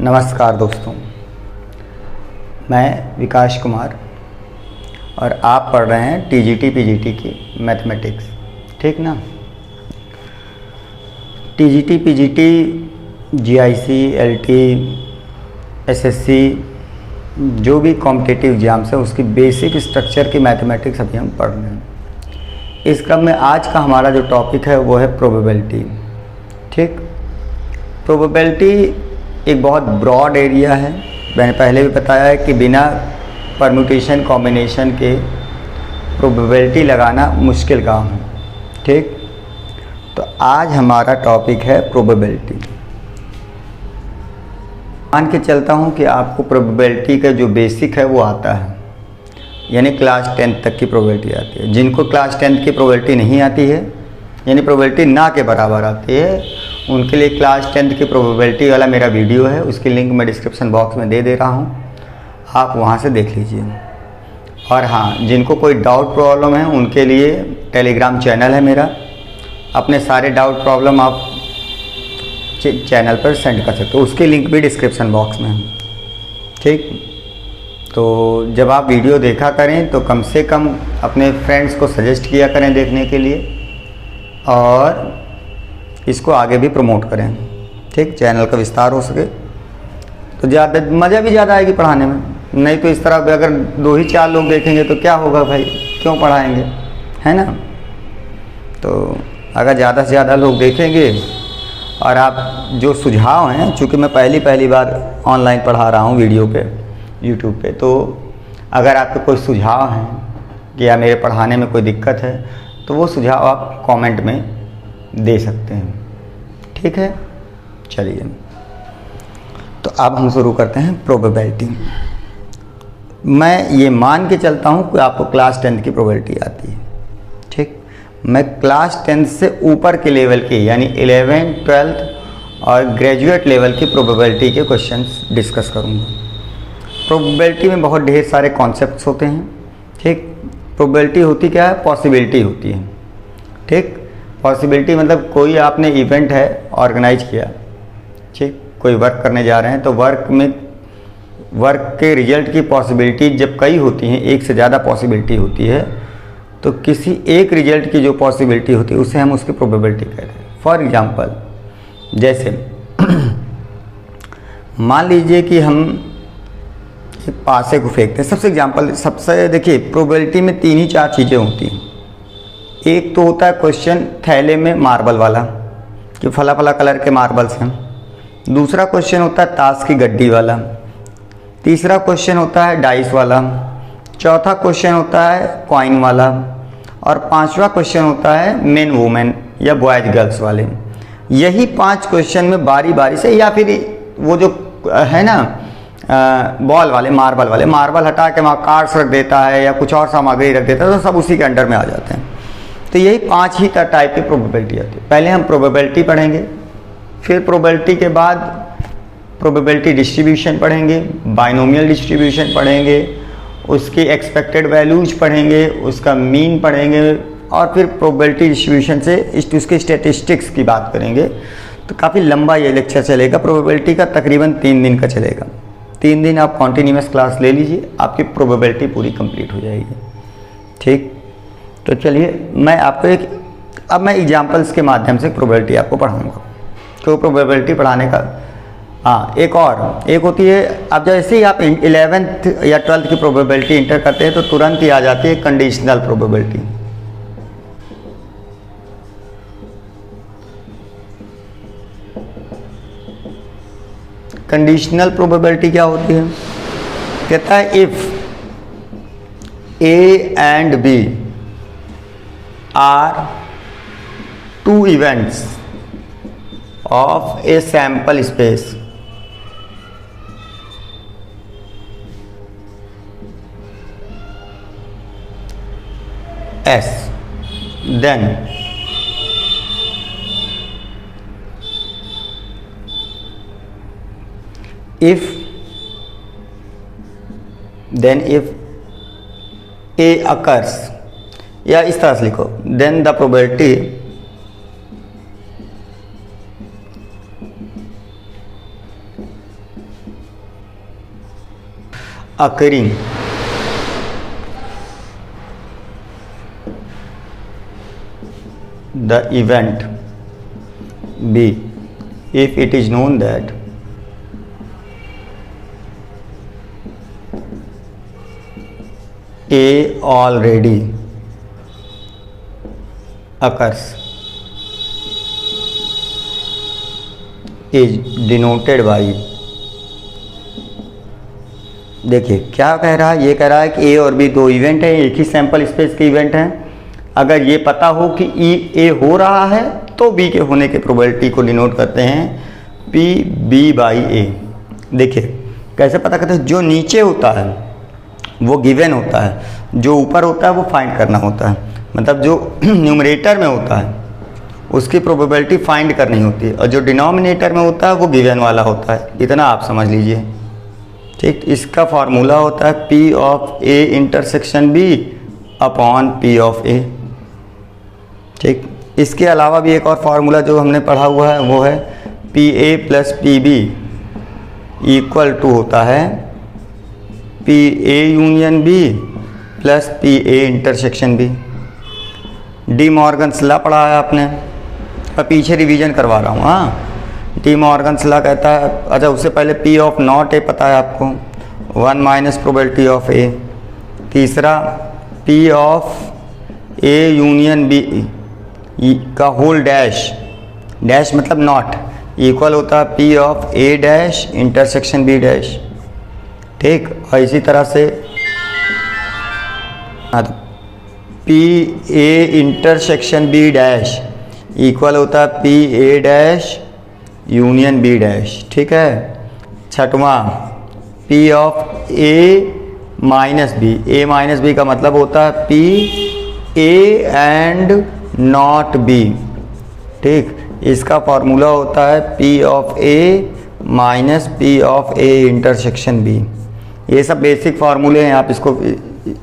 नमस्कार दोस्तों, मैं विकास कुमार और आप पढ़ रहे हैं टीजीटी पीजीटी की मैथमेटिक्स। ठीक ना। TGT PGT GIC LT SSC जो भी कॉम्पिटिटिव एग्जाम्स है उसकी बेसिक स्ट्रक्चर की मैथमेटिक्स अभी हम पढ़ रहे हैं। इस क्रम में आज का हमारा जो टॉपिक है वो है प्रोबेबिलिटी। ठीक, प्रोबेबिलिटी एक बहुत ब्रॉड एरिया है। मैंने पहले भी बताया है कि बिना परम्यूटेशन कॉम्बिनेशन के प्रोबेबिलिटी लगाना मुश्किल काम है। ठीक, तो आज हमारा टॉपिक है प्रोबेबिलिटी। मान के चलता हूँ कि आपको प्रोबेबिलिटी का जो बेसिक है वो आता है, यानी क्लास 10 तक की प्रोबेबिलिटी आती है। जिनको क्लास 10 की प्रोबेबिलिटी नहीं आती है, यानी प्रोबेबिलिटी ना के बराबर आती है, उनके लिए क्लास 10 की प्रोबेबिलिटी वाला मेरा वीडियो है, उसकी लिंक मैं डिस्क्रिप्शन बॉक्स में दे रहा हूँ, आप वहाँ से देख लीजिए। और हाँ, जिनको कोई डाउट प्रॉब्लम है उनके लिए टेलीग्राम चैनल है मेरा, अपने सारे डाउट प्रॉब्लम आप चैनल पर सेंड कर सकते हो, उसकी लिंक भी डिस्क्रिप्शन बॉक्स में है। ठीक, तो जब आप वीडियो देखा करें तो कम से कम अपने फ्रेंड्स को सजेस्ट किया करें देखने के लिए, और इसको आगे भी प्रमोट करें। ठीक, चैनल का विस्तार हो सके तो ज़्यादा मज़ा भी ज़्यादा आएगी पढ़ाने में। नहीं तो इस तरह अगर 2 ही 4 लोग देखेंगे तो क्या होगा भाई, क्यों पढ़ाएंगे, है ना। तो अगर ज़्यादा से ज़्यादा लोग देखेंगे और आप जो सुझाव हैं, चूँकि मैं पहली बार ऑनलाइन पढ़ा रहा हूँ वीडियो पे यूट्यूब पे, तो अगर आपके कोई सुझाव हैं कि या मेरे पढ़ाने में कोई दिक्कत है तो वो सुझाव आप कमेंट में दे सकते हैं। ठीक है, चलिए तो अब हम शुरू करते हैं प्रोबेबिलिटी। मैं ये मान के चलता हूँ कि आपको क्लास 10 की प्रोबेबिलिटी आती है। ठीक, मैं क्लास 10 से ऊपर के लेवल की यानी 11th 12th और ग्रेजुएट लेवल की प्रोबेबिलिटी के क्वेश्चंस डिस्कस करूँगा। प्रोबेबिलिटी में बहुत ढेर सारे कॉन्सेप्ट्स होते हैं। ठीक, प्रोबेबिलिटी होती क्या है, पॉसिबिलिटी होती है। ठीक, पॉसिबिलिटी मतलब कोई आपने इवेंट है ऑर्गेनाइज किया, ठीक, कोई वर्क करने जा रहे हैं, तो वर्क के रिजल्ट की पॉसिबिलिटी जब कई होती हैं, एक से ज़्यादा पॉसिबिलिटी होती है, तो किसी एक रिजल्ट की जो पॉसिबिलिटी होती है उसे हम उसकी प्रोबेबिलिटी कहते हैं। फॉर एग्जांपल, जैसे मान लीजिए कि हम एक पासे को फेंकते हैं। सबसे देखिए, प्रोबेबिलिटी में 3 ही 4 चीज़ें होती हैं। एक तो होता है क्वेश्चन थैले में मार्बल वाला, कि फला फला कलर के मार्बल्स हैं। दूसरा क्वेश्चन होता है ताश की गड्डी वाला। तीसरा क्वेश्चन होता है डाइस वाला। चौथा क्वेश्चन होता है कॉइन वाला। और 5वां क्वेश्चन होता है मेन वुमेन या बॉयज गर्ल्स वाले। यही 5 क्वेश्चन में बारी बारी से, या फिर वो जो है ना बॉल वाले, मार्बल हटा के वहाँ कार्ड्स रख देता है या कुछ और सामग्री रख देता है, तो सब उसी के अंडर में आ जाते हैं। तो यही 5 ही टाइप की प्रोबेबिलिटी आती है। पहले हम प्रोबेबिलिटी पढ़ेंगे, फिर प्रोबेबिलिटी के बाद प्रोबेबिलिटी डिस्ट्रीब्यूशन पढ़ेंगे, बाइनोमियल डिस्ट्रीब्यूशन पढ़ेंगे, उसकी एक्सपेक्टेड वैल्यूज पढ़ेंगे, उसका मीन पढ़ेंगे, और फिर प्रोबेबिलिटी डिस्ट्रीब्यूशन से उसके स्टैटिस्टिक्स की बात करेंगे। तो काफ़ी लंबा ये लेक्चर चलेगा। प्रोबेबिलिटी का तकरीबन 3 दिन का चलेगा। 3 दिन आप कॉन्टीन्यूअस क्लास ले लीजिए, आपकी प्रोबेबिलिटी पूरी कंप्लीट हो जाएगी। ठीक, तो चलिए मैं आपको अब मैं एग्जांपल्स के माध्यम से प्रोबेबिलिटी आपको पढ़ाऊंगा। तो प्रोबेबिलिटी पढ़ाने का एक होती है, अब जैसे ही आप 11th या 12th की प्रोबेबिलिटी इंटर करते हैं तो तुरंत ही आ जाती है कंडीशनल प्रोबेबिलिटी। कंडीशनल प्रोबेबिलिटी क्या होती है, कहता है if A and B are 2 events of a sample space S, then if A occurs, या इस तरह से लिखो, then the probability occurring the event B if it is known that A already occurs is denoted by। देखिए क्या कह रहा है, ये कह रहा है कि ए और बी दो इवेंट हैं, एक ही सैंपल स्पेस के इवेंट हैं। अगर ये पता हो कि ए हो रहा है तो बी के होने के प्रोबेबिलिटी को डिनोट करते हैं पी बी बाई ए। देखिए कैसे पता करते हैं, जो नीचे होता है वो गिवन होता है, जो ऊपर होता है वो फाइंड करना होता है। मतलब जो न्यूमरेटर में होता है उसकी प्रोबेबिलिटी फाइंड करनी होती है, और जो डिनोमिनेटर में होता है वो गिवन वाला होता है। इतना आप समझ लीजिए, ठीक। इसका फार्मूला होता है P of A intersection B upon P of A, ठीक। इसके अलावा भी एक और फार्मूला जो हमने पढ़ा हुआ है वो है P A plus P B equal to होता है P A union B plus P A intersection B. De Morgan's law पढ़ा है आपने, और पीछे रिवीजन करवा रहा हूँ। हाँ, डी मॉर्गन्स लॉ कहता है, अच्छा उससे पहले पी ऑफ नॉट ए पता है आपको, 1 माइनस प्रोबेबिलिटी ऑफ ए। तीसरा P of A union B का होल डैश, डैश मतलब नॉट, इक्वल होता है P of A dash intersection B dash, ठीक। और इसी तरह से P A intersection B dash equal होता है P A dash union B dash, ठीक है। छठवां P of A minus B, A minus B का मतलब होता है P A and not B, ठीक। इसका फॉर्मूला होता है P of A minus P of A intersection B. ये सब बेसिक फार्मूले हैं, आप इसको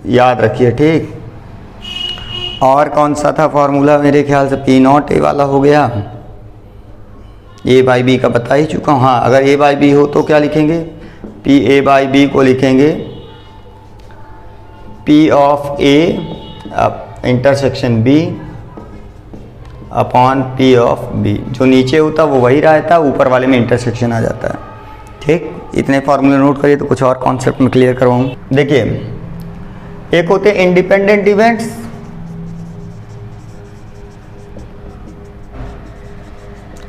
याद रखिए, ठीक। और कौन सा था फार्मूला, मेरे ख्याल से पी नॉट ए वाला हो गया। ए बाई बी का बता ही चुका हूँ। हाँ, अगर ए बाई बी हो तो क्या लिखेंगे, पी ए बाई बी को लिखेंगे P of A intersection B upon P of B. जो नीचे होता वो वही रहता है, ऊपर वाले में इंटरसेक्शन आ जाता है, ठीक। इतने फार्मूले नोट करिए, तो कुछ और कॉन्सेप्ट में क्लियर करवाऊँ। देखिए एक होते हैं इंडिपेंडेंट इवेंट्स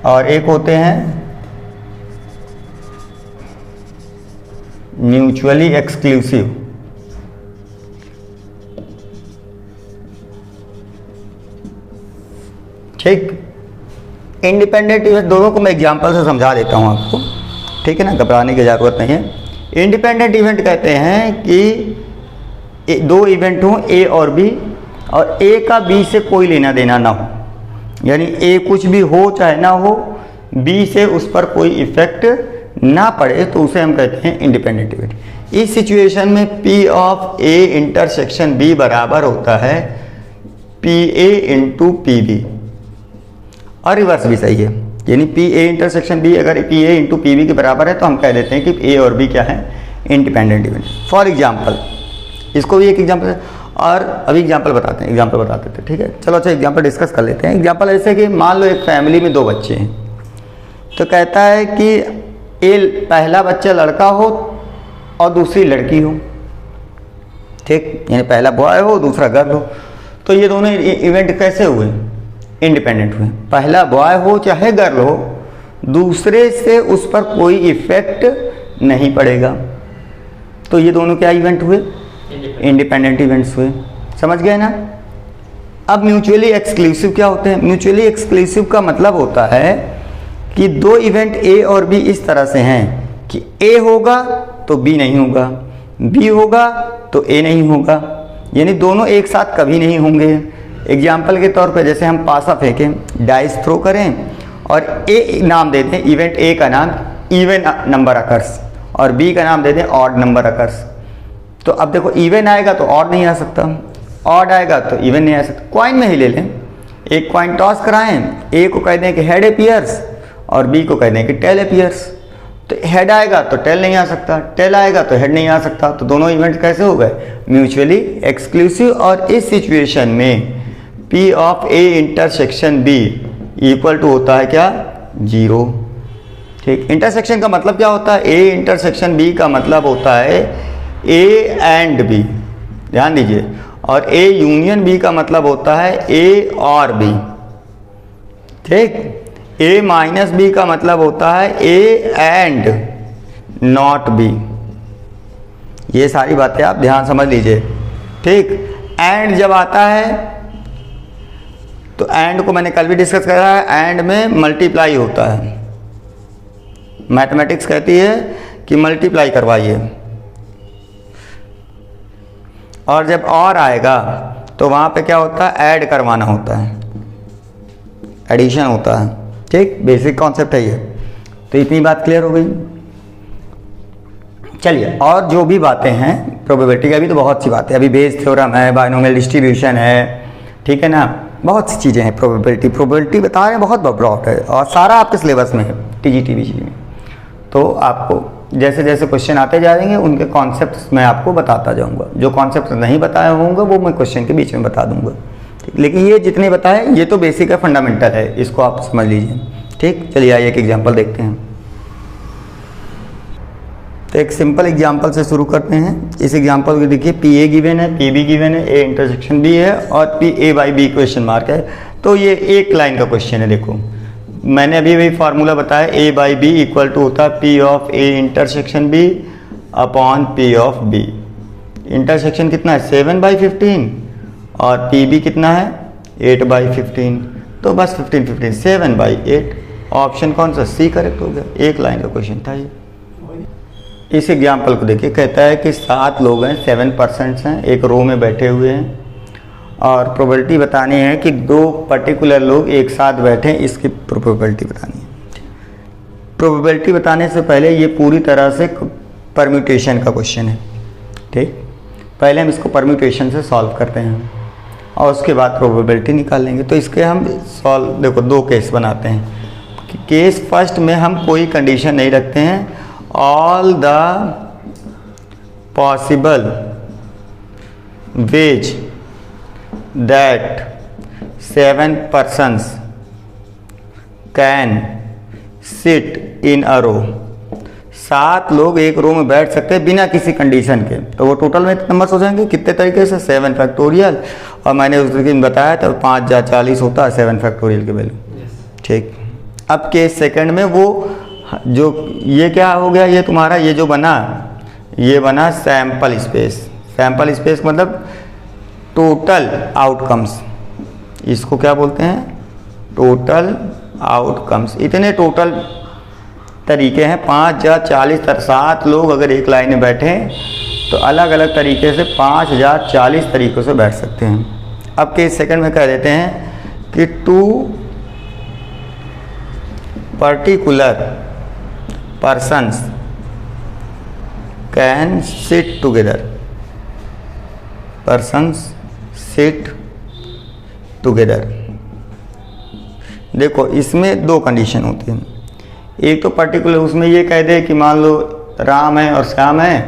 और एक होते हैं म्यूचुअली एक्सक्लूसिव। ठीक, इंडिपेंडेंट इवेंट दोनों को मैं एग्जांपल से समझा देता हूं आपको, ठीक है ना, घबराने की ज़रूरत नहीं है। इंडिपेंडेंट इवेंट कहते हैं कि दो इवेंट हों ए और बी, और ए का बी से कोई लेना देना ना हो, यानी ए कुछ भी हो चाहे ना हो, बी से उस पर कोई इफेक्ट ना पड़े, तो उसे हम कहते हैं इंडिपेंडेंट इवेंट। इस सिचुएशन में P of A intersection B बराबर होता है P A into P B, और रिवर्स भी सही है, यानी पी ए इंटरसेक्शन बी अगर P A into P B के बराबर है तो हम कह देते हैं कि ए और बी क्या है, इंडिपेंडेंट इवेंट। फॉर एग्जाम्पल, इसको भी एक एग्जाम्पल, और अभी एग्जाम्पल बताते हैं, एग्जाम्पल बताते थे, ठीक है। चलो अच्छा एग्जाम्पल डिस्कस कर लेते हैं। एग्जाम्पल ऐसे कि मान लो एक फैमिली में दो बच्चे हैं, तो कहता है कि पहला बच्चा लड़का हो और दूसरी लड़की हो, ठीक, यानी पहला बॉय हो दूसरा गर्ल हो। तो ये दोनों इवेंट कैसे हुए, इंडिपेंडेंट हुए। पहला बॉय हो चाहे गर्ल हो, दूसरे से उस पर कोई इफेक्ट नहीं पड़ेगा, तो ये दोनों क्या इवेंट हुए, इंडिपेंडेंट इवेंट्स हुए। समझ गए ना। अब म्यूचुअली एक्सक्लूसिव क्या होते हैं। म्यूचुअली एक्सक्लूसिव का मतलब होता है कि दो इवेंट ए और बी इस तरह से हैं कि ए होगा तो बी नहीं होगा, बी होगा तो ए नहीं होगा, यानी दोनों एक साथ कभी नहीं होंगे। एग्जाम्पल के तौर पर जैसे हम पासा फेंकें, डाइस थ्रो करें और ए नाम देते हैं, इवेंट ए का नाम इवन नंबर अकर्स और बी का नाम देते हैं ऑड नंबर अकर्स। तो अब देखो इवन आएगा तो ऑड नहीं आ सकता, ऑड आएगा तो इवन नहीं आ सकता। कॉइन में ही ले लें, एक कॉइन टॉस कराएं, ए को कह दें कि हेड अपीयर्स और बी को कह दें कि टेल अपीयर्स, तो हेड आएगा तो टेल नहीं आ सकता, टेल आएगा तो हेड नहीं आ सकता, तो दोनों इवेंट कैसे हो गए? Mutually exclusive. और इस सिचुएशन में P of A intersection B equal to होता है क्या? 0। ठीक, इंटरसेक्शन का मतलब क्या होता है? A इंटरसेक्शन B का मतलब होता है A एंड B, ध्यान दीजिए। और A यूनियन B का मतलब होता है A और B। ठीक, A माइनस B का मतलब होता है A एंड नॉट B। ये सारी बातें आप ध्यान समझ लीजिए। ठीक, एंड जब आता है तो एंड को मैंने कल भी डिस्कस करा है, एंड में मल्टीप्लाई होता है। मैथमेटिक्स कहती है कि मल्टीप्लाई करवाइए। और जब और आएगा तो वहां पे क्या होता है? ऐड करवाना होता है, एडिशन होता है। ठीक, बेसिक कॉन्सेप्ट है ये। तो इतनी बात क्लियर हो गई। चलिए, और जो भी बातें हैं प्रोबेबिलिटी का भी तो बहुत सी बातें, अभी बेस थ्योरम है, बायनोमियल डिस्ट्रीब्यूशन है, ठीक है ना, बहुत सी चीज़ें हैं। प्रोबेबिलिटी बता रहे हैं, बहुत ब्रॉड है और सारा आपके सिलेबस में है टीजीटी में। तो आपको जैसे जैसे क्वेश्चन आते जाएंगे उनके कॉन्सेप्ट्स मैं आपको बताता जाऊंगा। जो कॉन्सेप्ट नहीं बताए होंगे वो मैं क्वेश्चन के बीच में बता दूंगा। ठीक, लेकिन ये जितने बताए ये तो बेसिक है, फंडामेंटल है, इसको आप समझ लीजिए। ठीक, चलिए आइए एक एग्जांपल देखते हैं। तो एक सिंपल एग्जांपल से शुरू करते हैं। इस एग्जांपल को देखिए, पी ए गिवन है, पी बी गिवन है, ए इंटरसेक्शन बी है और P A by B question mark है। तो ये एक लाइन का क्वेश्चन है। देखो मैंने अभी वही फार्मूला बताया, A by B equal to होता है P of A intersection B upon P of B. Intersection कितना है? 7/15 और पी बी कितना है? 8/15। तो बस 15 7/8। ऑप्शन कौन सा? सी करेक्ट हो गया। एक लाइन का क्वेश्चन था ये। इस एग्जाम्पल को देखिए, कहता है कि 7 लोग हैं, 7% हैं, एक रो में बैठे हुए हैं और प्रोबेबिलिटी बतानी है कि 2 पर्टिकुलर लोग एक साथ बैठे, इसकी प्रोबेबिलिटी बतानी है। प्रोबेबिलिटी बताने से पहले ये पूरी तरह से परम्यूटेशन का क्वेश्चन है। ठीक, पहले हम इसको परम्यूटेशन से सॉल्व करते हैं और उसके बाद प्रोबेबिलिटी निकाल लेंगे। तो इसके हम सॉल्व, देखो 2 केस बनाते हैं। केस फर्स्ट में हम कोई कंडीशन नहीं रखते हैं, all the possible ways that 7 persons can sit in a row। 7 लोग एक रो में बैठ सकते हैं बिना किसी कंडीशन के। तो वो टोटल में नंबर्स हो जाएंगे कितने तरीके से? 7 फैक्टोरियल। और मैंने उस दिन बताया था 5 या 40 होता है 7 फैक्टोरियल के वैल्यू। ठीक, अब केस सेकंड में वो जो ये क्या हो गया, ये तुम्हारा ये जो बना, ये बना सैंपल स्पेस। सैंपल स्पेस मतलब टोटल आउटकम्स, इसको क्या बोलते हैं? Total outcomes. इतने टोटल तरीके हैं, 5 या 40 7 लोग अगर एक लाइन में बैठे तो अलग अलग तरीके से 5 या 40 तरीक़ों से बैठ सकते हैं। अब केस सेकंड में कह देते हैं कि 2 particular persons can sit together। persons sit together। देखो इसमें 2 कंडीशन होती हैं। एक तो पर्टिकुलर, उसमें ये कह दे कि मान लो राम है और श्याम है,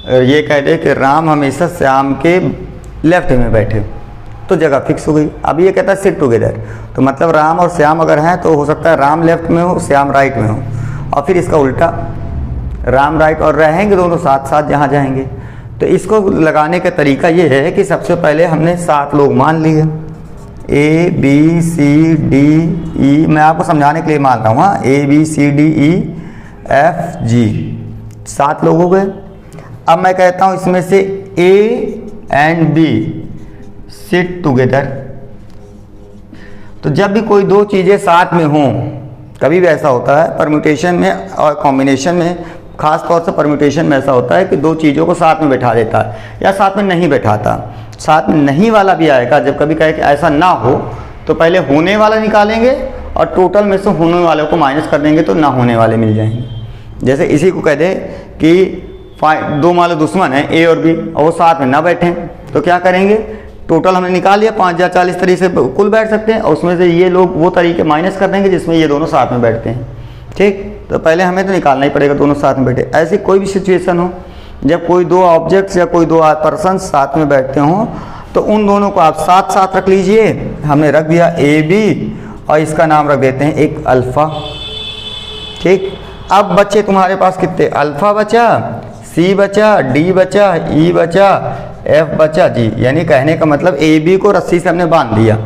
और ये कह दे कि राम हमेशा श्याम के लेफ्ट में बैठे, तो जगह फिक्स हो गई। अब ये कहता है सिट टुगेदर, तो मतलब राम और श्याम अगर हैं तो हो सकता है राम लेफ्ट में हो, श्याम राइट में हो, और फिर इसका उल्टा राम राइट, और रहेंगे दोनों साथ साथ जहाँ जाएंगे। तो इसको लगाने का तरीका ये है कि सबसे पहले हमने 7 लोग मान लिए, A B C D E, मैं आपको समझाने के लिए मान रहा हूँ, हाँ, A B C D E F G 7 लोग हो गए। अब मैं कहता हूँ इसमें से A and B seat together. तो जब भी कोई 2 चीज़ें साथ में हों, कभी भी ऐसा होता है परम्यूटेशन में और कॉम्बिनेशन में, खास तौर से परम्यूटेशन में ऐसा होता है कि 2 चीज़ों को साथ में बैठा देता है या साथ में नहीं बैठाता। साथ में नहीं वाला भी आएगा। जब कभी कहे कि ऐसा ना हो तो पहले होने वाला निकालेंगे और टोटल में से होने वाले को माइनस कर देंगे तो ना होने वाले मिल जाएंगे। जैसे इसी को कह दे कि 2 मान लो दुश्मन है A और B और वो साथ में ना बैठें, तो क्या करेंगे? टोटल हमने निकाल लिया 5 या 40 तरीके से कुल बैठ सकते हैं और उसमें से ये लोग वो तरीके माइनस कर देंगे जिसमें ये दोनों साथ में बैठते हैं। ठीक। तो पहले हमें तो निकालना ही पड़ेगा दोनों साथ में बैठे। ऐसी कोई भी सिचुएशन हो जब कोई दो ऑब्जेक्ट्स या कोई दो पर्सन साथ में बैठते हों तो उन दोनों को आप साथ साथ रख लीजिए। हमने रख दिया ए बी और इसका नाम रख देते हैं एक अल्फ़ा। ठीक। अब बच्चे तुम्हारे पास कितने, अल्फ़ा बचा, सी बचा, डी बचा, ई बचा, एफ बचा जी। यानी कहने का मतलब ए बी को रस्सी से हमने बांध दिया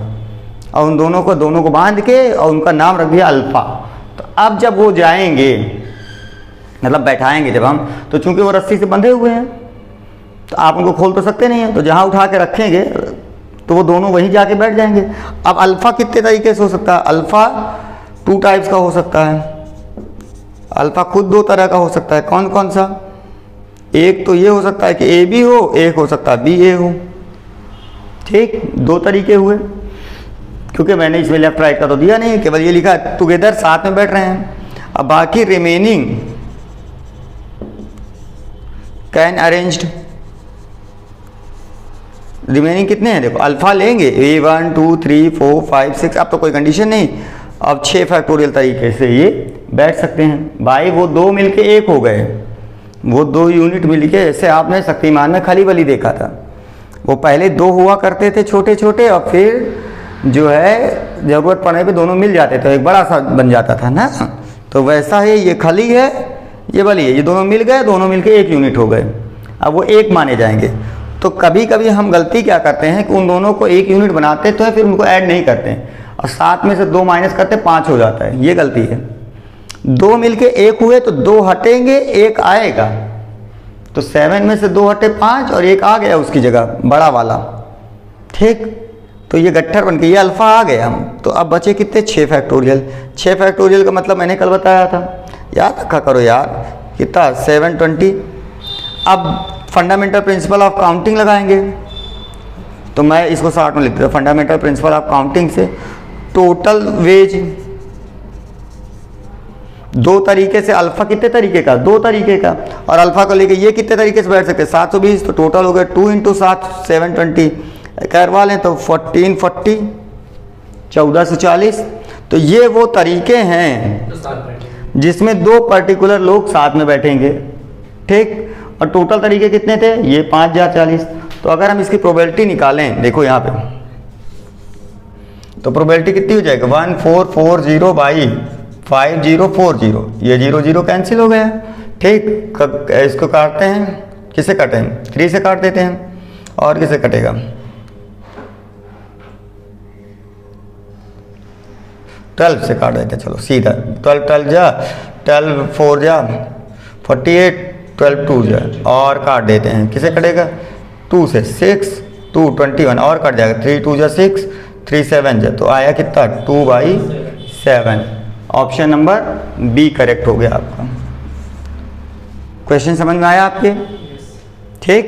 और उन दोनों को बांध के और उनका नाम रख दिया अल्फ़ा। तो अब जब वो जाएंगे मतलब बैठाएंगे जब हम, तो चूंकि वो रस्सी से बंधे हुए हैं तो आप उनको खोल तो सकते नहीं हैं, तो जहाँ उठा के रखेंगे तो वो दोनों वहीं जाके बैठ जाएंगे। अब अल्फ़ा कितने तरीके से हो सकता है, अल्फ़ा 2 टाइप्स का हो सकता है। अल्फ़ा खुद 2 तरह का हो सकता है। कौन कौन सा, एक तो ये हो सकता है कि ए बी हो, एक हो सकता है बी ए हो। ठीक, 2 तरीके हुए। क्योंकि मैंने इसमें लेफ्ट राइट का तो दिया नहीं, केवल ये लिखा टुगेदर साथ में बैठ रहे हैं। अब बाकी रिमेनिंग कैन अरेंज्ड, रिमेनिंग कितने हैं देखो, अल्फ़ा लेंगे ए 1 2 3 4 5 6, अब तो कोई कंडीशन नहीं। अब 6 फैक्टोरियल तरीके से ये बैठ सकते हैं। भाई वो 2 मिलके 1 हो गए, वो 2 यूनिट मिलके, जैसे आपने शक्तिमान में खली बली देखा था, वो पहले 2 हुआ करते थे छोटे छोटे और फिर जो है ज़रूरत पड़ने पे दोनों मिल जाते थे, एक बड़ा सा बन जाता था ना। तो वैसा ही ये खली है, ये बली है, ये दोनों मिल गए, दोनों मिलके 1 यूनिट हो गए। अब वो 1 माने जाएंगे। तो कभी कभी हम गलती क्या करते हैं कि उन दोनों को 1 यूनिट बनाते तो है, फिर उनको ऐड नहीं करते हैं और 7 में से 2 माइनस करते 5 हो जाता है, ये गलती है। 2 मिलके 1 हुए तो 2 हटेंगे 1 आएगा, तो 7 में से 2 हटे 5 और 1 आ गया उसकी जगह बड़ा वाला। ठीक, तो ये गट्ठर बन के ये अल्फ़ा आ गया। तो अब बचे कितने, 6 फैक्टोरियल। 6 फैक्टोरियल का मतलब मैंने कल बताया था, याद रखा करो यार, कितना 720। अब फंडामेंटल प्रिंसिपल ऑफ काउंटिंग लगाएंगे, तो मैं इसको शॉर्ट में लिख देता हूँ। फंडामेंटल प्रिंसिपल ऑफ काउंटिंग से टोटल वेज 2 तरीके से, अल्फ़ा कितने तरीके का, 2 तरीके का, और अल्फ़ा को लेके ये कितने तरीके से बैठ सकते हैं, 720। तो टोटल हो गया 2 × 7 720 करवा लें तो 1440 1440। तो ये वो तरीके हैं जिसमें 2 पर्टिकुलर लोग साथ में बैठेंगे। ठीक, और टोटल तरीके कितने थे, ये 5040। तो अगर हम इसकी प्रोबेबिलिटी निकालें, देखो यहाँ पे, तो प्रोबेबिलिटी कितनी हो जाएगी, 1440 बाई 5040, ये 0 0 कैंसिल हो गया। ठीक, इसको काटते हैं, किसे काटें, 3 से काट देते हैं, और किसे कटेगा, 12 से काट देते हैं। चलो सीधा 12 12 जा, 12 4 जा 48, 12 2 जा, और काट देते हैं, किसे कटेगा, 2 से 6 2 21, और कट जाएगा, 3 2 जा 6 3 7 जा, तो आया कितना 2/7। ऑप्शन नंबर बी करेक्ट हो गया आपका। क्वेश्चन समझ में आया आपके। ठीक,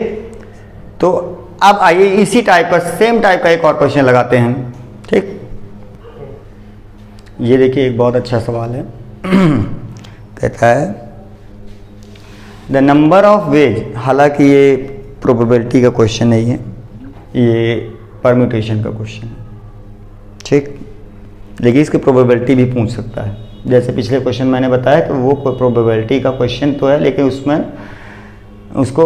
तो अब आइए इसी टाइप का, सेम टाइप का एक और क्वेश्चन लगाते हैं। ठीक, ये देखिए एक बहुत अच्छा सवाल है। कहता है द नंबर ऑफ वेज, हालांकि ये प्रोबेबिलिटी का क्वेश्चन नहीं है, ये परम्यूटेशन का क्वेश्चन है। ठीक, लेकिन इसकी प्रोबेबिलिटी भी पूछ सकता है। जैसे पिछले क्वेश्चन मैंने बताया कि वो प्रोबेबिलिटी का क्वेश्चन तो है, लेकिन उसमें उसको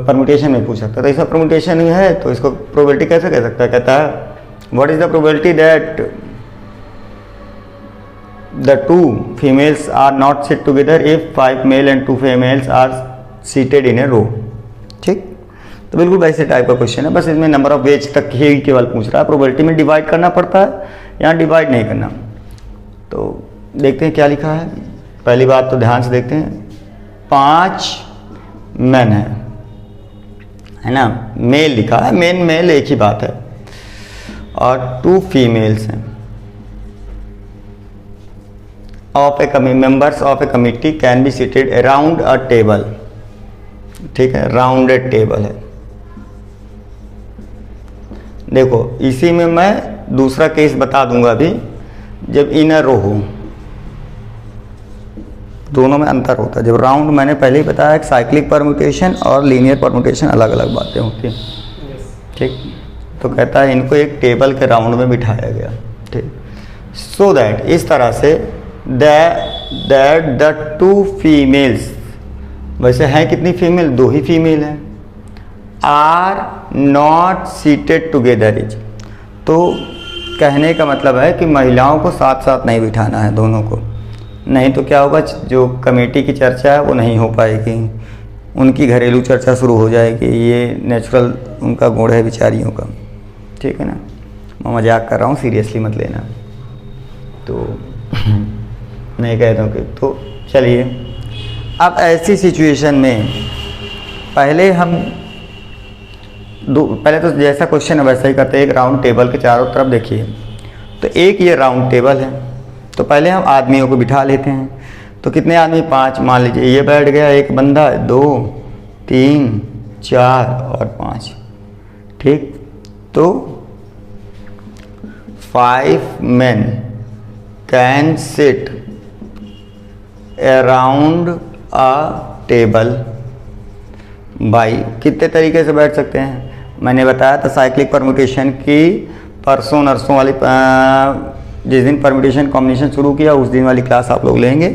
परम्यूटेशन में पूछ सकता है। तो ऐसा परम्यूटेशन ही है, तो इसको प्रोबेबिलिटी कैसे कह सकता है। कहता है what is the probability that the 2 females are not sit together if 5 male and 2 females are seated in a row। ठीक, तो बिल्कुल वैसे टाइप का क्वेश्चन है, बस इसमें नंबर ऑफ वेज तक ही केवल पूछ रहा है। प्रोबेबिलिटी में डिवाइड करना पड़ता है, यहाँ डिवाइड नहीं करना। तो देखते हैं क्या लिखा है। पहली बात तो ध्यान से देखते हैं, 5 मैन है ना, मेल लिखा है, मेन मेल एक ही बात है, और 2 फीमेल्स हैं। Of A members of a committee can be seated around a table. ठीक है, राउंडेड टेबल है। देखो इसी में मैं दूसरा केस बता दूंगा अभी, जब इन अ रो हो, दोनों में अंतर होता है। जब राउंड, मैंने पहले ही बताया कि साइक्लिक परम्यूटेशन और लीनियर परम्यूटेशन अलग अलग बातें होती हैं। ठीक, तो कहता है इनको एक टेबल के राउंड में बिठाया गया। ठीक, सो दैट, इस तरह से the that the two females, वैसे हैं कितनी फीमेल, 2 ही फीमेल हैं, are not seated together is, तो कहने का मतलब है कि महिलाओं को साथ साथ नहीं बिठाना है दोनों को, नहीं तो क्या होगा, जो कमेटी की चर्चा है वो नहीं हो पाएगी, उनकी घरेलू चर्चा शुरू हो जाएगी। ये नेचुरल उनका गुण है बेचारियों का, ठीक है ना। मैं मजाक कर रहा हूँ, सीरियसली मत लेना, तो नहीं कहता हूँ कि, तो चलिए अब ऐसी सिचुएशन में पहले तो जैसा क्वेश्चन है वैसा ही करते हैं। एक राउंड टेबल के चारों तरफ देखिए, तो एक ये राउंड टेबल है, तो पहले हम आदमियों को बिठा लेते हैं। तो कितने आदमी, 5 मान लीजिए, ये बैठ गया एक बंदा, 2 3 4 और 5, ठीक। तो 5 men can sit around a table by, कितने तरीके से बैठ सकते हैं। मैंने बताया था साइक्लिक परम्यूटेशन की परसों नरसों वाली, जिस दिन परम्यूटेशन कॉम्बिनेशन शुरू किया उस दिन वाली क्लास आप लोग लेंगे।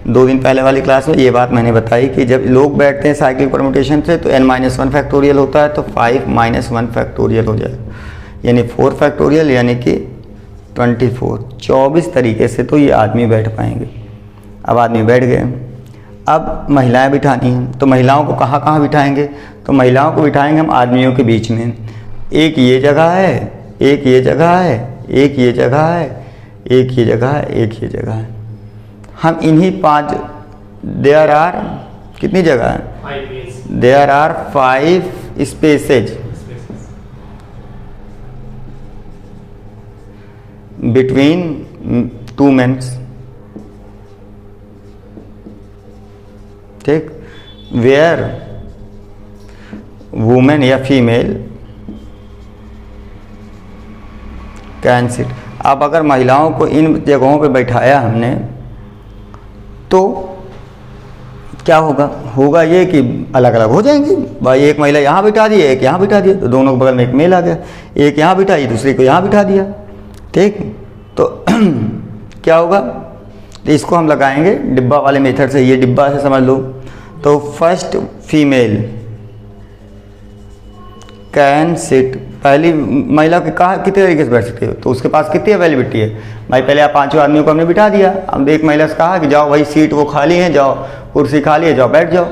2 दिन पहले वाली क्लास में ये बात मैंने बताई कि जब लोग बैठते हैं साइक्लिक परम्यूटेशन से तो n-1 फैक्टोरियल होता है, तो 5 - 1 फैक्टोरियल हो जाए, यानी 4 फैक्टोरियल, यानी कि 24, 24 तरीके से तो ये आदमी बैठ पाएंगे। अब आदमी बैठ गए, अब महिलाएं बिठानी हैं, तो महिलाओं को कहाँ कहाँ बिठाएंगे, तो महिलाओं को बिठाएंगे हम आदमियों के बीच में। एक ये जगह है, एक ये जगह है, एक ये जगह है, एक ये जगह है, एक ये जगह है। हम इन्हीं 5, देयर आर कितनी जगह है, there are 5 spaces between 2 men, ठीक, वेयर वुमेन या फीमेल कैन सिट। अब अगर महिलाओं को इन जगहों पे बैठाया हमने तो क्या होगा ये कि अलग अलग हो जाएंगी। भाई एक महिला यहाँ बिठा दी, एक यहाँ बिठा दिया, तो दोनों के बगल में एक मेल आ गया, एक यहाँ बिठाई, दूसरे को यहाँ बिठा दिया, ठीक। तो क्या होगा, तो इसको हम लगाएंगे डिब्बा वाले मेथड से, ये डिब्बा से समझ लो। तो फर्स्ट फीमेल कैन सिट, पहली महिला के कहाँ कितने तरीके से बैठ सकती है, तो उसके पास कितनी अवेलेबिलिटी है। भाई पहले आप 5 आदमियों को हमने बिठा दिया, अब एक महिला से कहा कि जाओ भाई सीट वो खाली है, जाओ कुर्सी खाली है, जाओ बैठ जाओ।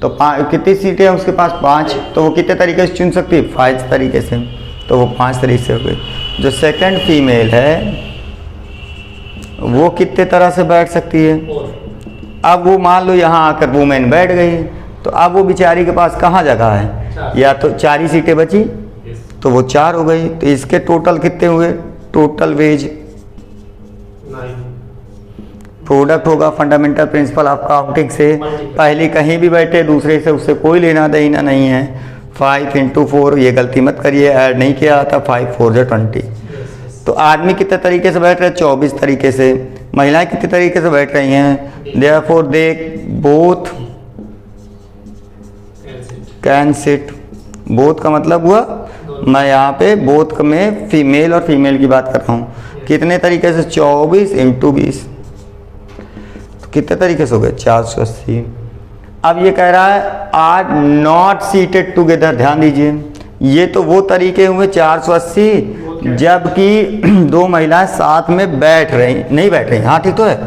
तो कितनी सीटें हैं उसके पास, 5, तो वो कितने तरीके से चुन सकती है, 5 तरीके से, तो वो 5 तरीके से हो गई। जो सेकंड फीमेल है वो कितने तरह से बैठ सकती है। अब वो मान लो यहाँ आकर वुमेन बैठ गई, तो अब वो बेचारी के पास कहाँ जगह है, या तो 4 ही सीटें बची, तो वो 4 हो गई। तो इसके टोटल कितने हुए, टोटल वेज 9, प्रोडक्ट होगा फंडामेंटल प्रिंसिपल ऑफ काउंटिंग से, पहले कहीं भी बैठे दूसरे से उससे कोई लेना देना नहीं है। 5 × 4, ये गलती मत करिए, ऐड नहीं किया आता, 5 × 4 = 20। तो आदमी कितने तरीके से बैठ रहे हैं, 24 तरीके से। महिलाएं कितने तरीके से बैठ रही हैं, therefore they both can sit. Both का मतलब हुआ, मैं यहाँ पे बोथ में फीमेल और फीमेल की बात कर रहा हूँ। कितने तरीके से, 24 × 20, तो कितने तरीके से हो गए, 480। अब ये कह रहा है आर नॉट सीटेड टुगेदर, ध्यान दीजिए, ये तो वो तरीके हुए 480 जबकि 2 महिलाएं साथ में नहीं बैठ रही। हाँ ठीक तो है,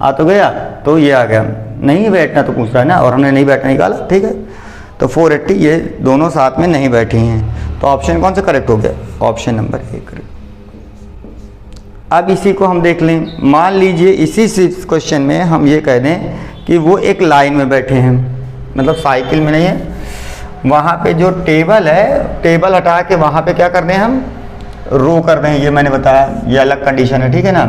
आ तो गया, तो ये आ गया, नहीं बैठना तो पूछ रहा है ना, और हमने नहीं बैठना निकाला, ठीक है। तो 480, ये दोनों साथ में नहीं बैठी हैं, तो ऑप्शन कौन सा करेक्ट हो गया, ऑप्शन नंबर 1। अब इसी को हम देख लें, मान लीजिए इसी क्वेश्चन में हम ये कह दें कि वो एक लाइन में बैठे हैं, मतलब साइकिल में नहीं है, वहाँ पे जो टेबल है, टेबल हटा के वहाँ पे क्या कर दें हम, रो कर दें, ये मैंने बताया, ये अलग कंडीशन है, ठीक है ना।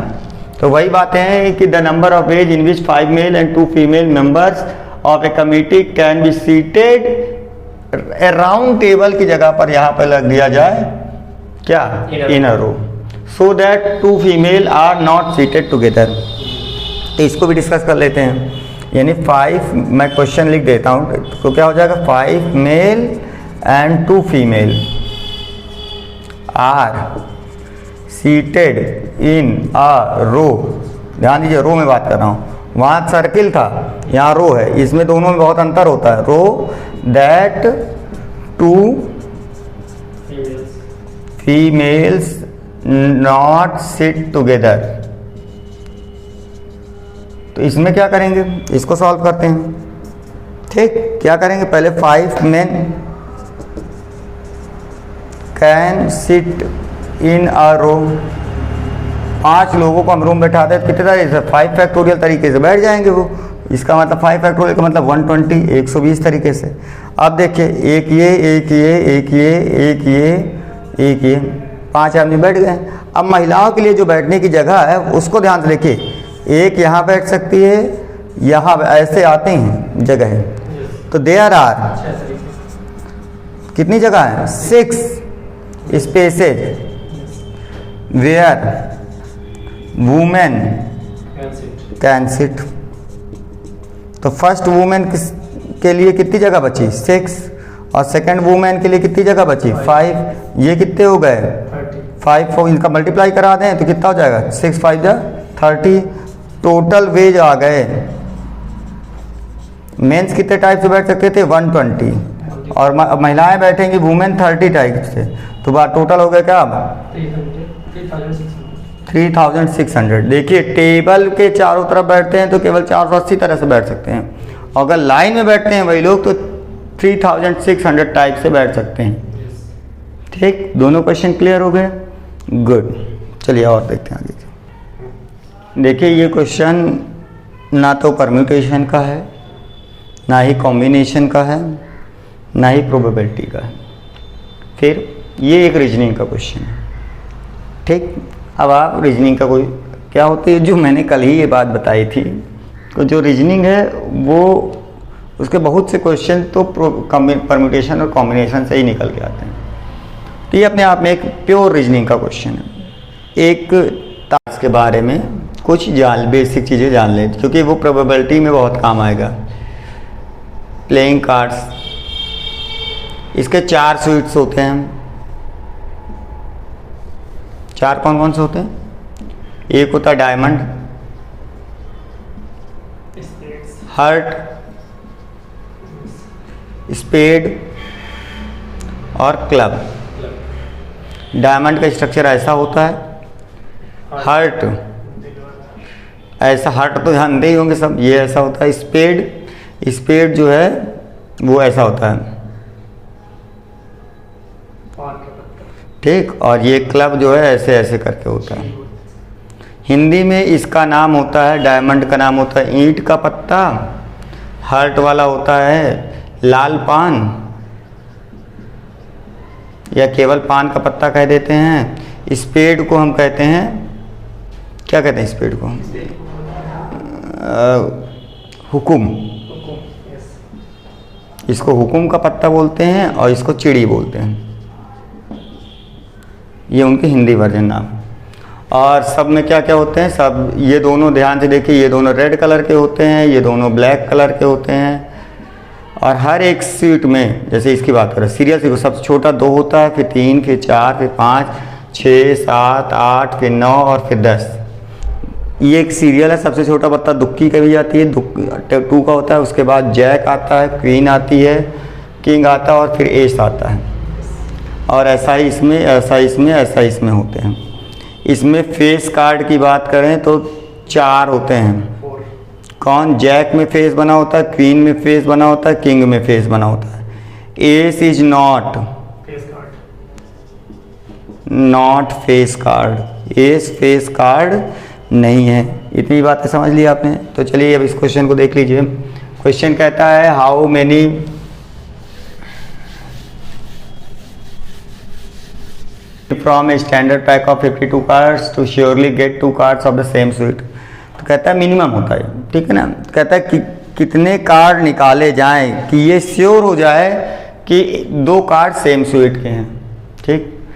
तो वही बातें हैं कि the number of ways in which 5 male and 2 female members of a committee can be seated a round table की जगह पर यहाँ पर लग दिया जाए क्या, in a row, so that 2 female are not seated together. तो इसको भी डिस्कस कर लेते हैं, यानी 5, मैं क्वेश्चन लिख देता हूँ, तो क्या हो जाएगा, 5 male and 2 female are seated in a row, ध्यान दीजिए रो में बात कर रहा हूँ, वहाँ सर्किल था, यहाँ रो है, इसमें दोनों में बहुत अंतर होता है। Row that two females not sit together. तो इसमें क्या करेंगे, इसको सॉल्व करते हैं। ठीक, क्या करेंगे, पहले 5 men can sit in a रो। 5 लोगों को हम रूम बैठाते हैं, कितने तरीके से, 5 फैक्टोरियल तरीके से बैठ जाएंगे वो। इसका मतलब 5 फैक्टोरियल का मतलब 120, 120 तरीके से। अब देखिए, एक ये, एक ये, एक ये, एक ये, एक ये, 5 आदमी बैठ गए। अब महिलाओं के लिए जो बैठने की जगह है उसको ध्यान से देखिए, एक यहाँ बैठ सकती है, यहाँ ऐसे आते हैं जगह। तो देयर आर कितनी जगह है, 6 spaces where women can sit. तो फर्स्ट वुमेन के लिए कितनी जगह बची, 6, और सेकंड वुमेन के लिए कितनी जगह बची, 5। ये कितने हो गए, 5। इनका मल्टीप्लाई करा दें तो कितना हो जाएगा, 6 5 30। टोटल वेज आ गए। मेंस कितने टाइप से बैठ सकते थे, 120, और महिलाएं बैठेंगी वुमेन 30 टाइप से। तो बात टोटल हो गया क्या, 3600। देखिए, टेबल के चारों तरफ बैठते हैं तो केवल 480 तरह से बैठ सकते हैं, अगर लाइन में बैठते हैं वही लोग तो 3600 टाइप से बैठ सकते हैं। ठीक, दोनों क्वेश्चन क्लियर हो गए, गुड। चलिए और देखते हैं आगे। देखिए, ये क्वेश्चन ना तो परम्यूटेशन का है, ना ही कॉम्बिनेशन का है, ना ही प्रोबेबिलिटी का है, फिर ये एक रीजनिंग का क्वेश्चन है। ठीक, अब आप रीजनिंग का कोई क्या होती है, जो मैंने कल ही ये बात बताई थी, तो जो रीजनिंग है वो उसके बहुत से क्वेश्चन तो परम्यूटेशन और कॉम्बिनेशन से ही निकल के आते हैं। तो ये अपने आप में एक प्योर रीजनिंग का क्वेश्चन है। एक ताश के बारे में कुछ बेसिक चीज़ें जान लें, क्योंकि वो प्रोबेबिलिटी में बहुत काम आएगा। प्लेइंग कार्ड्स, इसके 4 स्वीट्स होते हैं। 4 कौन कौन से होते हैं, एक होता है डायमंड, हार्ट, स्पेड और क्लब। डायमंड का स्ट्रक्चर ऐसा होता है, हार्ट ऐसा, हार्ट तो जानते ही होंगे सब, ये ऐसा होता है। स्पेड जो है वो ऐसा होता है, ठीक, और ये क्लब जो है ऐसे ऐसे करके होता है। हिंदी में इसका नाम होता है, डायमंड का नाम होता है ईंट का पत्ता, हार्ट वाला होता है लाल पान, या केवल पान का पत्ता कह देते हैं। स्पेड को हम कहते हैं, क्या कहते हैं स्पेड को, हुकुम। इसको हुकुम का पत्ता बोलते हैं और इसको चिड़ी बोलते हैं। ये उनके हिंदी वर्जन नाम। और सब में क्या क्या होते हैं, सब ये दोनों ध्यान से देखिए, ये दोनों रेड कलर के होते हैं, ये दोनों ब्लैक कलर के होते हैं। और हर एक सीट में, जैसे इसकी बात करें सीरियल सीट, सबसे छोटा 2 होता है, फिर 3, फिर 4, फिर 5, 6, 7, 8, फिर 9 और फिर 10। ये एक सीरियल है। सबसे छोटा पत्ता दुक्की कही जाती है, 2 का होता है। उसके बाद जैक आता है, क्वीन आती है, किंग आता है और फिर एस आता है। और ऐसा ही इसमें, ऐसा इसमें, ऐसा इसमें होते हैं। इसमें फेस कार्ड की बात करें तो 4 होते हैं। कौन, जैक में फेस बना होता है, क्वीन में फेस बना होता है, किंग में फेस बना होता है। S is not face card, S phase card नहीं है। इतनी बातें समझ ली आपने। तो चलिए अब इस क्वेश्चन को देख लीजिए। क्वेश्चन कहता है how many from a standard pack of 52 cards to surely get 2 cards of the same suit. तो कहता है मिनिमम होता है, ठीक है ना। कहता है कि कितने कार्ड निकाले जाएं कि ये श्योर हो जाए कि 2 कार्ड सेम स्वीट के हैं। ठीक,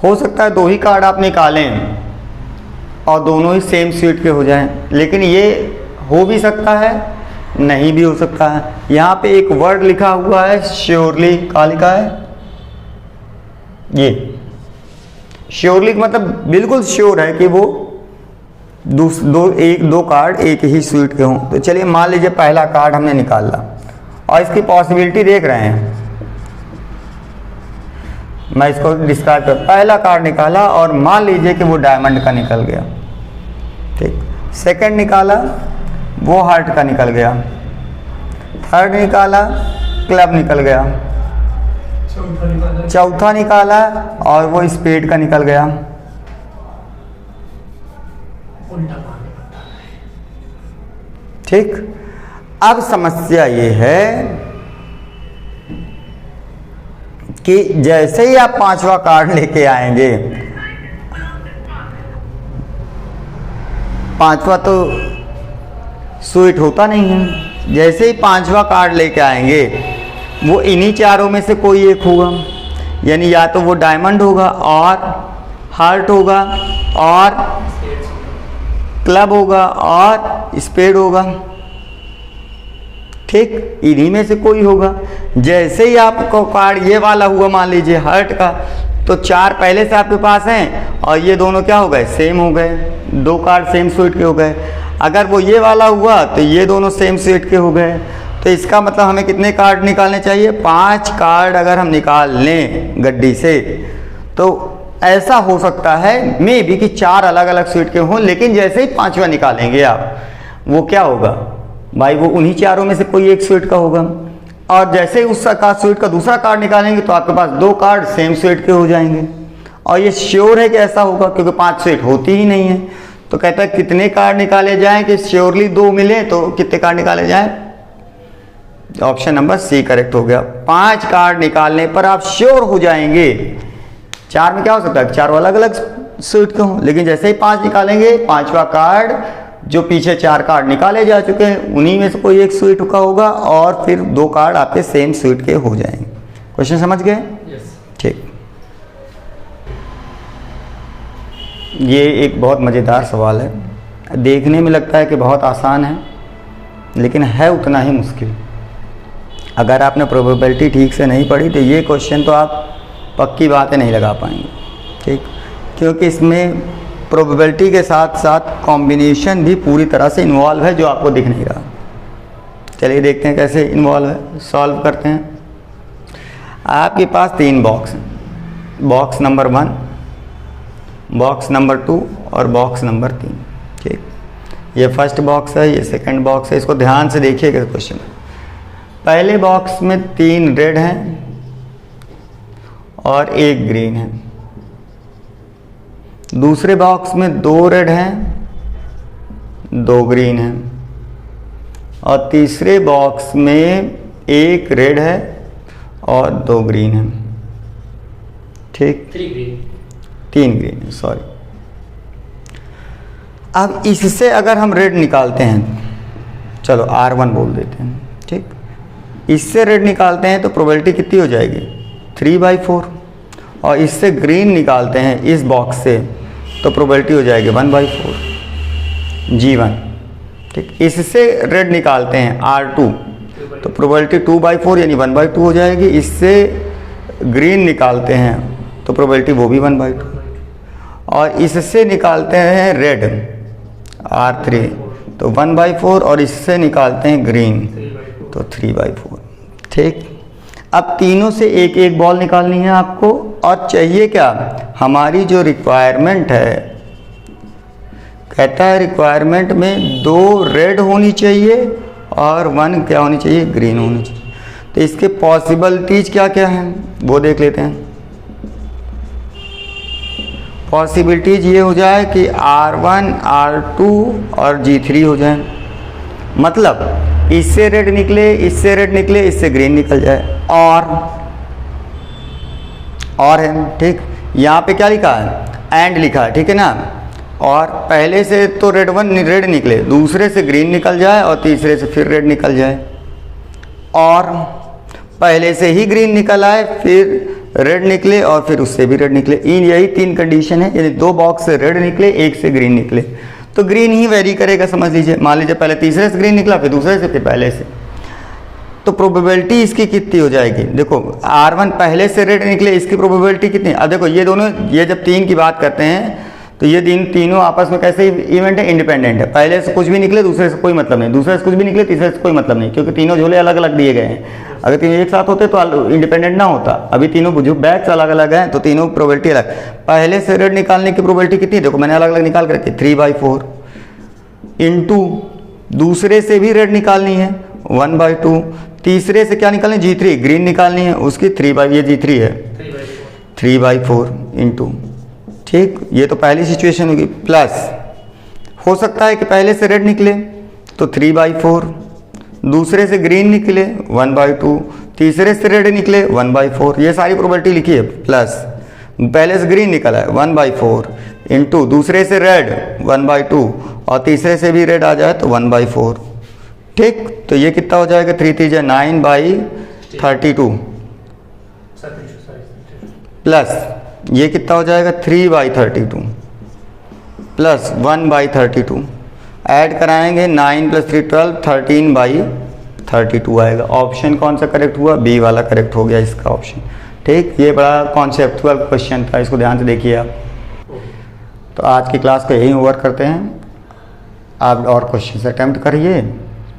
हो सकता है 2 ही कार्ड आप निकालें और दोनों ही सेम स्वीट के हो जाएं, लेकिन ये हो भी सकता है, नहीं भी हो सकता है। यहाँ पे एक वर्ड लिखा हुआ है श्योरली, क्या लिखा है, ये श्योरली मतलब बिल्कुल श्योर है कि वो दो कार्ड एक ही स्वीट के हों। तो चलिए मान लीजिए पहला कार्ड हमने निकाला और इसकी पॉसिबिलिटी देख रहे हैं, मैं इसको डिस्क्राइब कर, पहला कार्ड निकाला और मान लीजिए कि वो डायमंड का निकल गया, ठीक। सेकंड निकाला वो हार्ट का निकल गया, थर्ड निकाला क्लब निकल गया, चौथा निकाला और वो स्पेड का निकल गया। ठीक। अब समस्या ये है कि जैसे ही आप पांचवा कार्ड लेके आएंगे, पांचवा तो स्वीट होता नहीं है, जैसे ही पांचवा कार्ड लेके आएंगे वो इन्हीं चारों में से कोई एक होगा, यानी या तो वो डायमंड होगा और हार्ट होगा और क्लब होगा और स्पेड होगा, ठीक। इन्हीं में से कोई होगा। जैसे ही आपको कार्ड ये वाला हुआ मान लीजिए हार्ट का, तो चार पहले से आपके पास हैं और ये दोनों क्या हो गए, सेम हो गए, दो कार्ड सेम स्वीट के हो गए। अगर वो ये वाला हुआ तो ये दोनों सेम स्वीट के हो गए। तो इसका मतलब हमें कितने कार्ड निकालने चाहिए, 5 कार्ड अगर हम निकाल लें गड्डी से, तो ऐसा हो सकता है मे बी कि 4 अलग अलग स्वीट के हों, लेकिन जैसे ही पांचवा निकालेंगे आप, वो क्या होगा भाई, वो उन्हीं चारों में से कोई एक स्वीट का होगा। और जैसे ही उस स्वीट का दूसरा कार्ड निकालेंगे तो आपके पास 2 कार्ड सेम स्वीट के हो जाएंगे। और ये श्योर है कि ऐसा होगा क्योंकि 5 स्वीट होती ही नहीं है। तो कहता है कितने कार्ड निकाले जाएं कि श्योरली 2 मिले, तो कितने कार्ड निकाले जाएं, ऑप्शन नंबर सी करेक्ट हो गया। 5 कार्ड निकालने पर आप श्योर हो जाएंगे। 4 में क्या हो सकता है, 4 अलग अलग स्वीट के हों, लेकिन जैसे ही 5 निकालेंगे, पांचवा कार्ड जो पीछे 4 कार्ड निकाले जा चुके हैं उन्हीं में से कोई एक स्वीट का होगा और फिर 2 कार्ड आपके सेम स्वीट के हो जाएंगे। क्वेश्चन समझ गए? ठीक। ये एक बहुत मज़ेदार सवाल है, देखने में लगता है कि बहुत आसान है लेकिन है उतना ही मुश्किल। अगर आपने प्रोबेबिलिटी ठीक से नहीं पढ़ी तो ये क्वेश्चन तो आप पक्की बातें नहीं लगा पाएंगे, ठीक। क्योंकि इसमें प्रोबेबिलिटी के साथ साथ कॉम्बिनेशन भी पूरी तरह से इन्वॉल्व है जो आपको दिख नहीं रहा। चलिए देखते हैं कैसे इन्वॉल्व है, सॉल्व करते हैं। आपके पास 3 बॉक्स हैं, बॉक्स नंबर 1, बॉक्स नंबर 2 और बॉक्स नंबर 3, ठीक। ये फर्स्ट बॉक्स है, ये सेकंड बॉक्स है। इसको ध्यान से देखिएगा क्वेश्चन। पहले बॉक्स में 3 रेड हैं और 1 ग्रीन है। दूसरे बॉक्स में 2 रेड हैं, 2 ग्रीन हैं। और तीसरे बॉक्स में 1 रेड है और 2 ग्रीन है, ठीक। 3 ग्रीन है, सॉरी। अब इससे अगर हम रेड निकालते हैं, चलो R1 बोल देते हैं, ठीक। इससे रेड निकालते हैं तो प्रोबेबिलिटी कितनी हो जाएगी, 3/4। और इससे ग्रीन निकालते हैं इस बॉक्स से तो प्रोबेबिलिटी हो जाएगी 1/4, G1, ठीक। इससे रेड निकालते हैं R2 तो प्रोबेबिलिटी 2/4 यानी 1/2 हो जाएगी। इससे ग्रीन निकालते हैं तो प्रोबेबिलिटी वो भी 1/2। और इससे निकालते हैं रेड R3 तो 1/4 और इससे निकालते हैं ग्रीन तो 3/4, ठीक। अब तीनों से एक एक बॉल निकालनी है आपको। और चाहिए क्या, हमारी जो रिक्वायरमेंट है, कहता है रिक्वायरमेंट में 2 रेड होनी चाहिए और 1 क्या होनी चाहिए, ग्रीन होनी चाहिए। तो इसके पॉसिबिलिटीज क्या क्या हैं वो देख लेते हैं। पॉसिबिलिटीज ये हो जाए कि R1, R2 और G3 हो जाए। मतलब इससे रेड निकले, इससे रेड निकले, इससे ग्रीन निकल जाए। और है, ठीक। यहाँ पे क्या लिखा है, एंड लिखा है, ठीक है ना। और पहले से तो रेड निकले, दूसरे से ग्रीन निकल जाए और तीसरे से फिर रेड निकल जाए। और पहले से ही ग्रीन निकल आए, फिर रेड निकले और फिर उससे भी रेड निकले। यही 3 कंडीशन है, यानी 2 बॉक्स से रेड निकले, 1 से ग्रीन निकले। तो ग्रीन ही वेरी करेगा, समझ लीजिए। मान लीजिए पहले तीसरे से ग्रीन निकला, फिर दूसरे से, फिर पहले से। तो प्रोबेबिलिटी इसकी कितनी हो जाएगी, देखो R1 पहले से रेड निकले, इसकी प्रोबेबिलिटी कितनी। अब देखो ये दोनों, ये जब 3 की बात करते हैं तो ये तीनों आपस में कैसे इवेंट है, इंडिपेंडेंट है। पहले से कुछ भी निकले दूसरे से कोई मतलब नहीं, दूसरे से कुछ भी निकले तीसरे से कोई मतलब नहीं, क्योंकि तीनों झोले अलग अलग दिए गए हैं। अगर तीनों एक साथ होते तो इंडिपेंडेंट ना होता। अभी तीनों जो बैग्स अलग अलग हैं तो तीनों प्रोबेबिलिटी अलग। पहले से रेड निकालने की प्रोबेबिलिटी कितनी, देखो मैंने अलग अलग निकाल करके 3/4 इंटू दूसरे से भी रेड निकालनी है 1/2, तीसरे से क्या निकालनी, G3 ग्रीन निकालनी है, उसकी ये G3 है 3/4 इंटू, ठीक। ये तो पहली सिचुएशन होगी। प्लस हो सकता है कि पहले से रेड निकले तो 3/4, दूसरे से ग्रीन निकले 1/2, तीसरे से रेड निकले 1/4। ये सारी प्रोबेबिलिटी लिखी है। प्लस पहले से ग्रीन निकला है 1/4 इंटू दूसरे से रेड 1/2 और तीसरे से भी रेड आ जाए तो 1/4, ठीक। तो ये कितना हो जाएगा, 3×3 = 9/32 प्लस ये कितना हो जाएगा 3/32 प्लस 1/32। ऐड कराएंगे 9 + 3 12, 13/32 आएगा। ऑप्शन कौन सा करेक्ट हुआ, बी वाला करेक्ट हो गया इसका ऑप्शन, ठीक। ये बड़ा कॉन्सेप्चुअल क्वेश्चन था, इसको ध्यान से देखिए आप। तो आज की क्लास को यहीं ओवर करते हैं। आप और क्वेश्चन अटैम्प्ट करिए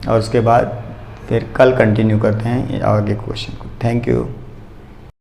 और उसके बाद फिर कल कंटिन्यू करते हैं आगे क्वेश्चन को। Thank you.